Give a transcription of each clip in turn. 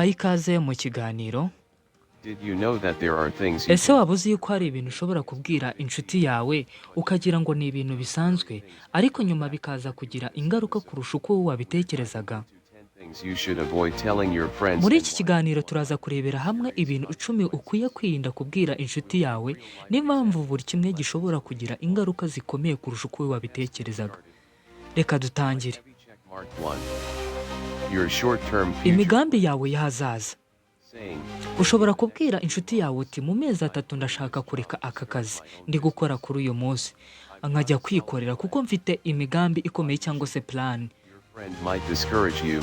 nguhaye ikaze mu kiganiro. Did you know that there are things you Ese waba uzi yuko hari ibintu ushobora kubwira inshuti yawe ukagira ngo ni ibintu bisanzwe, ariko nyuma bikaza kugira ingaruka kurusha uko wabitekerezaga? 10 things you should avoid telling your friends? Muri iki kiganiro turaza kurebera hamwe ibintu 10 ukwiye kwirinda kubwira inshuti yawe, n'impamvu buri kimwe gishobora kugira ingaruka zikomeye kurusha uko wabitekerezaga. Reka dutangire. Check mark 1. Your short-term future. Imigambi yawe y'ahazaza. Saying, Ushobora kubwira inshuti yawe uti mu mezi 3 ndashaka kureka aka kazi ndi gukora kuri uyu munsi, nkajya kwikorera kuko mfite imigambi ikomeye cyangwa se plan. your friend might discourage you.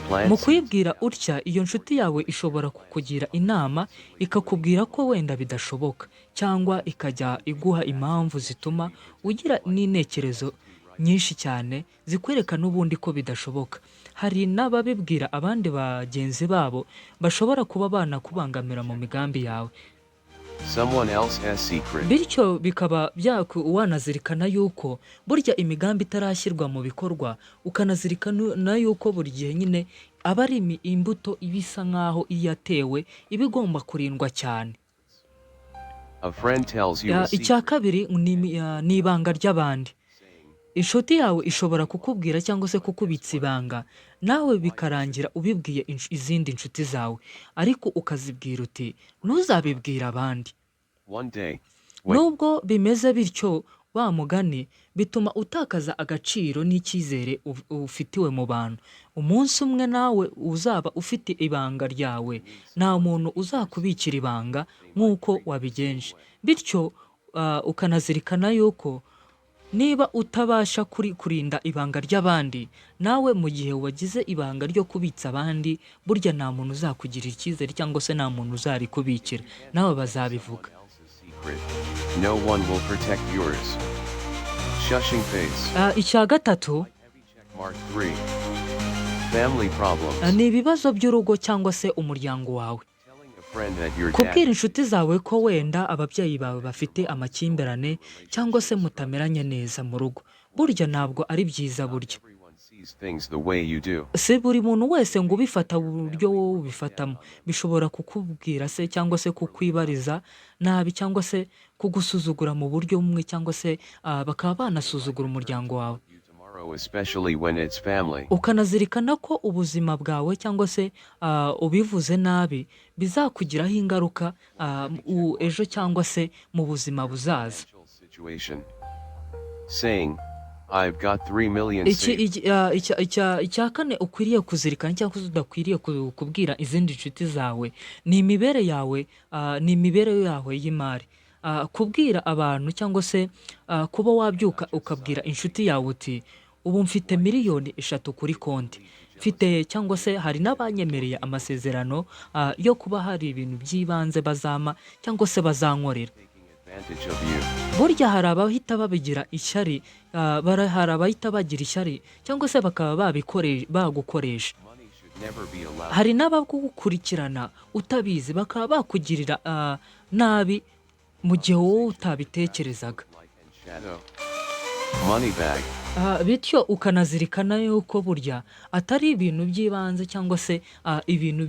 Plan Mu kwibwira utya, iyo nshuti yawe ishobora kukugira inama ikakubwira ko wenda bidashoboka, cyangwa ikajya iguha impamvu zituma ugira n'intekerezo nyinshi cyane zikwereka n'ubundi ko bidashoboka. Hari n'ababibwira abandi bagenzi babo bashobora kuba banakubangamira mu migambi yawe, someone else has secret. bityo bikaba wanazirikana yuko burya imigambi itarashyirwa mu bikorwa, ukanazirikana yuko buri gihe nyine aba ari imbuto ibisa nk'aho yatewe iba igomba kurindwa cyane. A friend tells you a secret. Icya kabiri ni ibanga ry'abandi. Inshuti yawe ishobora kukubwira cyangwa se kukubitsa ibanga, nawe bikarangira ubibwiye izindi nshuti zawe, ariko ukazibwira uti ntuzabibwira abandi. One day, when Nubwo bimeze bityo, wa mugani bituma utakaza agaciro n'icyizere ufitiwe mu bantu. Umunsi umwe nawe uzaba ufite ibanga ryawe, nta muntu uzakubikira ibanga nk'uko wabigenje. Bityo ukanazirikana yuko niba utabasha kurinda ibanga ry'abandi, nawe mu gihe wagize ibanga ryo kubitsa abandi, burya nta muntu uzakugirira icyizere cyangwa se nta muntu uzarikubikira, nawe bazabivuga. secret, no one will protect yours. Shushing face. Icya gatatu Check mark 3. Family problems. ni ibibazo by'urugo cyangwa se umuryango wawe. Telling a friend that your Kubwira dad inshuti zawe ko wenda ababyeyi bawe bafite amakimbirane cyangwa se mutameranye neza mu rugo, burya ntabwo ari byiza burya. everyone sees things the way you do. Si buri muntu wese ngo ubifata uburyo wowe ubifatamo, bishobora kukubwira se cyangwa se kukwibariza nabi cyangwa se kugusuzugura mu buryo bumwe, cyangwa se bakaba banasuzugura umuryango wawe. You tomorrow, especially when it's family. Ukanazirikana ko ubuzima bwawe cyangwa se ubivuze nabi bizakugiraho ingaruka ejo cyangwa se mu buzima buzaza. Financial situation. Saying, I've got 3 million Iki- saved. iki- icya kane ukwiriye kuzirikana cyangwa se udakwiriye kubwira izindi nshuti zawe ni imibereho yawe y'imari. Kubwira abantu cyangwa se kuba wabyuka ukabwira inshuti yawe uti ubu mfite 3,000,000 kuri konti mfite, cyangwa se hari n'abanyemereye amasezerano yo kuba hari ibintu by'ibanze bazama cyangwa se bazankorera. Taking advantage of you. Burya hari abahita babigira ishyari, hari abahita bagira ishyari cyangwa se bakaba bagukoresha. Money should never be allowed. Hari n'abagukurikirana utabizi bakaba bakugirira nabi mu gihe wowe utabitekerezaga. Light and shadow. Money bag. Bityo ukanazirikana yuko burya atari ibintu by'ibanze cyangwa se ibintu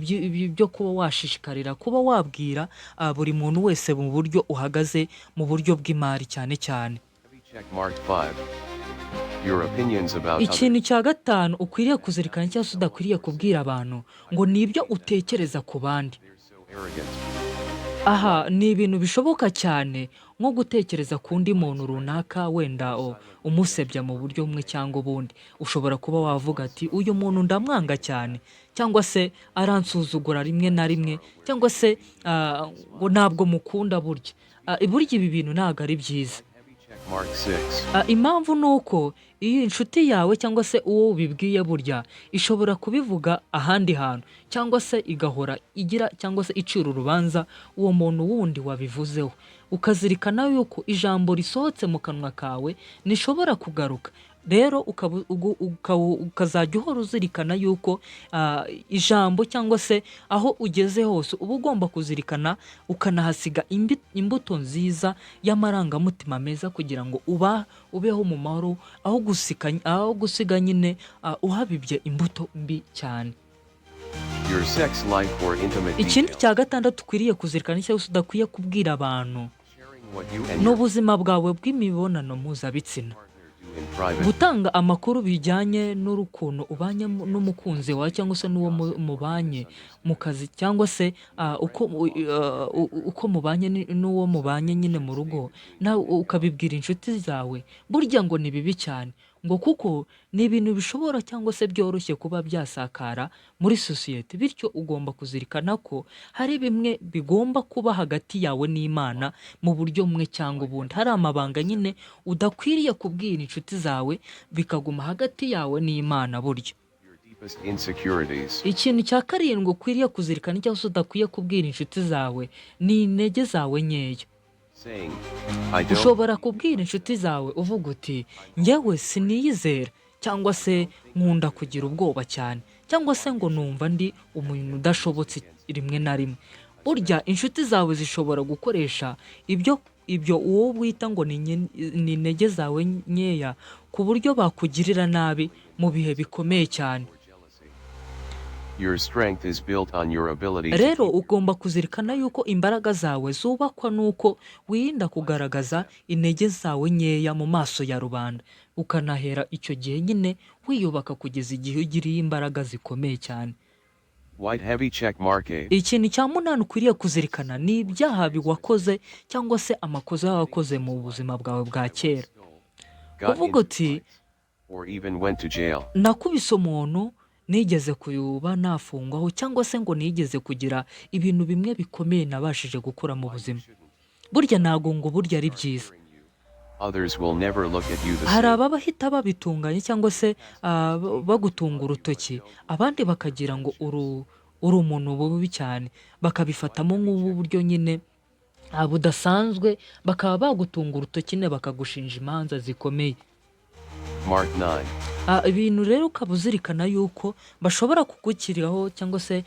byo kuba washishikarira kuba wabwira buri muntu wese mu buryo uhagaze mu buryo bw'imari cyane cyane. Heavy check mark 5. Your opinions about others. Ikintu cya gatanu ukwiriye kuzirikana cyangwa se udakwiriye kubwira abantu ngo ni ibyo utekereza ku bandi. They're so arrogant. Aha ni ibintu bishoboka cyane, nko gutekereza ku undi muntu runaka wenda umusebya mu buryo bumwe cyangwa ubundi. Ushobora kuba wavuga ati uyu muntu ndamwanga cyane, cyangwa se aransuzugura rimwe na rimwe, cyangwa se ngo ntabwo mukunda burya. Burya ibi bintu ntabwo ari byiza. Heavy check mark 6. Impamvu ni uko iyo inshuti yawe cyangwa se uwo ubibwiye burya ishobora kubivuga ahandi hantu, cyangwa se igahora igira cyangwa se icira urubanza uwo muntu wundi wabivuzeho. Ukazirikana yuko ijambo risohotse mu kanwa kawe nishobora kugaruka. Rero ukazajya uhora uzirikana yuko ijambo cyangwa se aho ugeze hose uba ugomba kuzirikana ukanahasiga imbuto nziza y'amarangamutima meza kugira ngo ubeho mu mahoro, aho gusiga nyine uhabibye imbuto mbi cyane. Your sex life or intimate ikindi details. cya gatandatu ukwiriye kuzirikana cyangwa se udakwiye kubwira abantu Sharing what you and ni your ubuzima bwawe bw'imibonano mpuzabitsina. partner do in private. Gutanga amakuru bijyanye n'urukundo ubanye n'umukunzi wawe cyangwa se n'uwo mubanye mu kazi cyangwa se uko mubanye n'uwo mubanye nyine mu rugo nawe ukabibwira inshuti zawe, burya ngo ni bibi cyane, ngo kuko ni ibintu bishobora cyangwa se byoroshye kuba byasakara muri sosiyete, bityo ugomba kuzirikana ko hari bimwe bigomba kuba hagati yawe n'Imana mu buryo bumwe cyangwa ubundi. Hari amabanga nyine udakwiriye kubwira inshuti zawe, bikaguma hagati yawe n'Imana buryo. Your deepest insecurities. Ikintu cya karindwi ukwiriye kuzirikana cyangwa se udakwiye kubwira inshuti zawe ni intege zawe nkeya. Saying, I don't Ushobora kubwira inshuti zawe uvuga uti njyewe siniyizera, cyangwa se nkunda kugira ubwoba cyane, cyangwa se ngo numva ndi umuntu udashobotse rimwe na rimwe. Burya inshuti zawe zishobora gukoresha ibyo uwo wita ngo ni intege zawe nkeya ku buryo bakugirira nabi mu bihe bikomeye cyane. or jealousy. Your strength is built on your ability to Rero keep ugomba kuzirikana yuko imbaraga zawe zubakwa nuko wirinda kugaragaza intege zawe nkeya mu maso ya rubanda, ukanahera icyo gihe nyine wiyubaka kugeza igihe ugiriye imbaraga zikomeye cyane. white heavy check mark A. Ikintu cya munani ukwiriye kuzirikana ni ibyaha wakoze cyangwa se amakosa wakoze mu buzima bwawe bwa kera. Got Kuvuga into uti fights, or even went to jail. nakubise umuntu, nigeze kuba nafungwaho, cyangwa se ngo nigeze kugira ibintu bimwe bikomeye nabashije gukora mu buzima. Burya ntago ngo burya ari byiza. Others will never look at you the Hari same. ababahita babitunganya cyangwa se bagutunga urutoki, abandi bakagira ngo uri umuntu bubi cyane, bakabifatamo nk'uburyo nyine budasanzwe, bakaba bagutunga urutoki ne bakagushinja imanza zikomeye. Mark 9. Ibintu rero ukaba uzirikana yuko bashobora kugukiraho cyangwa se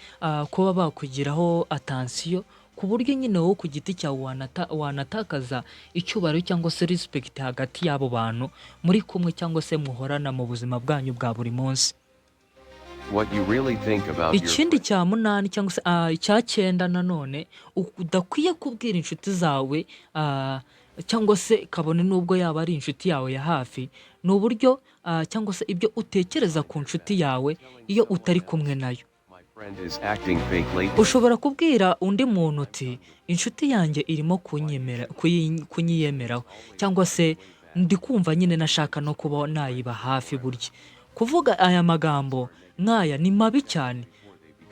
kuba bakugiraho atansiyo, ku buryo nyine wowe ku giti cyawe wanatakaza icyubahiro cyangwa se respect hagati y'abo bantu muri kumwe cyangwa se muhorana mu buzima bwanyu bwa buri munsi. What you really think about your Ikindi cya munani cyangwa se icya cyenda nanone udakwiye kubwira inshuti zawe, cyangwa se kabone n'ubwo yaba ari inshuti yawe ya hafi, ni uburyo cyangwa se ibyo utekereza ku nshuti yawe iyo utari kumwe nayo. my friend is acting fake lately. Ushobora kubwira undi muntu uti inshuti yanjye irimo kunyiyemeraho, cyangwa se ndi kumva nyine nashaka no kuba nayiba hafi. Burya kuvuga aya magambo nk'aya ni mabi cyane,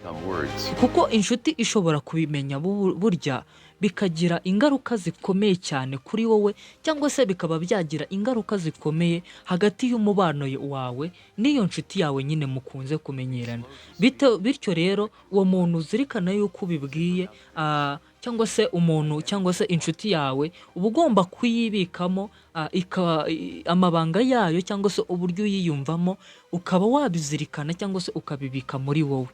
Become words. kuko inshuti ishobora kubimenya burya bikagira ingaruka zikomeye cyane kuri wowe, cyangwa se bikaba byagira ingaruka zikomeye hagati y'umubano wawe n'iyo nshuti yawe nyine mukunze kumenyerana. Bityo rero uwo muntu uzirikana yuko ubibwiye cyangwa se umuntu cyangwa se inshuti yawe uba ugomba kuyibikamo amabanga yayo cyangwa se uburyo uyiyumvamo, ukaba wabizirikana cyangwa se ukabibika muri wowe.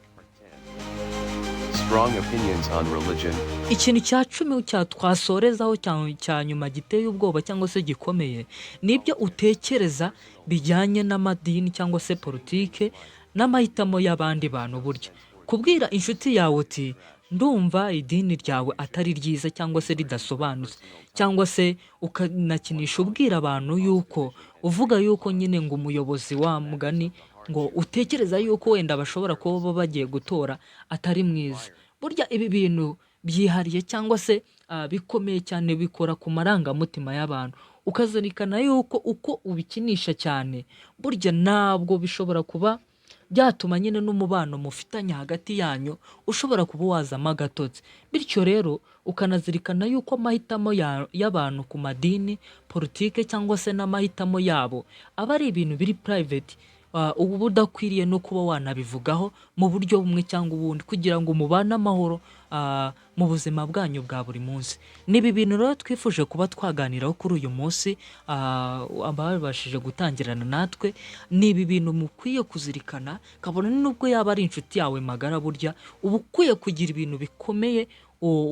Strong opinions on religion. Ikintu cya cumi twasorezaho cya nyuma giteye ubwoba cyangwa se gikomeye ni ibyo utekereza bijyanye n'amadini cyangwa se politike n'amahitamo y'abandi bantu. Burya kubwira inshuti yawe uti ndumva idini ryawe atari ryiza cyangwa se ridasobanutse, cyangwa se ukanakinisha ubwira abantu yuko uvuga yuko nyine ngo umuyobozi wa mugani ngo utekereza yuko wenda bashobora kuba bagiye gutora atari mwiza. Burya ibi bintu byihariye cyangwa se bikomeye cyane, bikora ku marangamutima y'abantu, ukazirikana yuko uko ubikinisha cyane burya ntabwo bishobora kuba byatuma nyine n'umubano mufitanye hagati yanyu ushobora kuba wazamo agatotsi. Bityo rero ukanazirikana yuko amahitamo y'abantu ku madini, politike cyangwa se n'amahitamo yabo aba ari ibintu biri private, ubu udakwiriye no kuba wanabivugaho mu buryo bumwe cyangwa ubundi kugira ngo mubane amahoro mu buzima bwanyu bwa buri munsi. Ni ibi bintu rero twifuje kuba twaganiraho kuri uyu munsi, ababashije gutangirana natwe. Ni ibi bintu mukwiye kuzirikana, kabone nubwo yaba ari inshuti yawe magara, burya uba ukwiye kugira ibintu bikomeye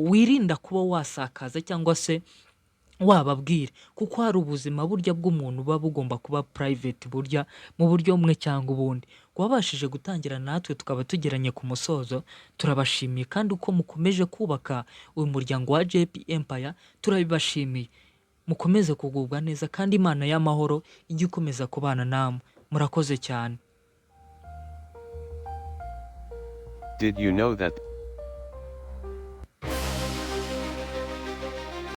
wirinda kuba wasakaza cyangwa se wababwira, kuko hari ubuzima burya bw'umuntu buba bugomba kuba private burya mu buryo bumwe cyangwa ubundi. Wabashije gutangira natwe tukaba tugeranye ku musozo, turabashimiye kandi uko mukomeje kubaka uyu muryango wa JP Empire turabibashimiye. Mukomeze kugubwa neza kandi Imana y'amahoro ijye ikomeza kubana namwe. Murakoze cyane. Did you know that